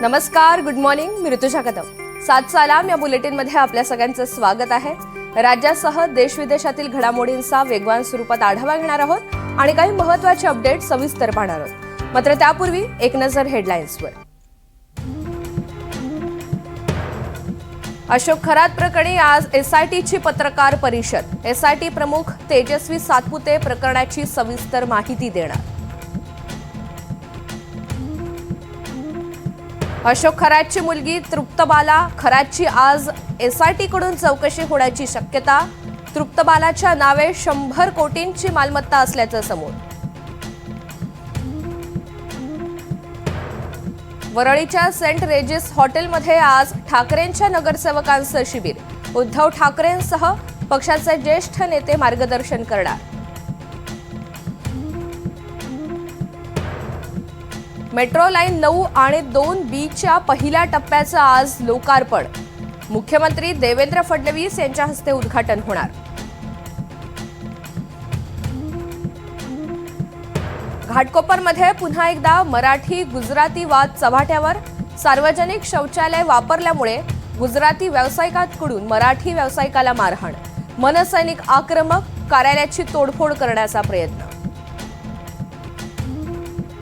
नमस्कार, good morning. मी ऋतुजा कदम. 7 सालाम या बुलेटिनमध्ये आपल्या सगळ्यांचं स्वागत आहे. राज्यासह देश विदेशातील घडामोडींचा वेगवान स्वरूपात आढावा घेणार आहोत आणि काही महत्त्वाचे अपडेट सविस्तर पाहणार आहोत. मात्र त्यापूर्वी एक नजर हेडलाईन्सवर. अशोक खरात प्रकरणी आज एसआयटीची पत्रकार परिषद. एसआयटी प्रमुख तेजस्वी सातपुते प्रकरणाची सविस्तर माहिती देणार. अशोक खरातची मुलगी तृप्तबाला खरातची आज एसआयटीकडून चौकशी होण्याची शक्यता. तृप्तबालाच्या नावे 100 कोटींची मालमत्ता असल्याचं समोर. वरळीच्या सेंट रेजिस हॉटेलमध्ये आज ठाकरेंच्या नगरसेवकांचं शिबिर. उद्धव ठाकरेंसह पक्षाचे ज्येष्ठ नेते मार्गदर्शन करणार. मेट्रो लाईन 9 आणि 2B पहिल्या टप्प्याचं आज लोकार्पण. मुख्यमंत्री देवेंद्र फडणवीस यांच्या हस्ते उद्घाटन होणार. घाटकोपरमध्ये पुन्हा एकदा मराठी गुजराती वाद चव्हाट्यावर. सार्वजनिक शौचालय वापरल्यामुळे गुजराती व्यावसायिकांकडून मराठी व्यावसायिकाला मारहाण. मनसैनिक आक्रमक, कार्यालयाची तोडफोड करण्याचा प्रयत्न.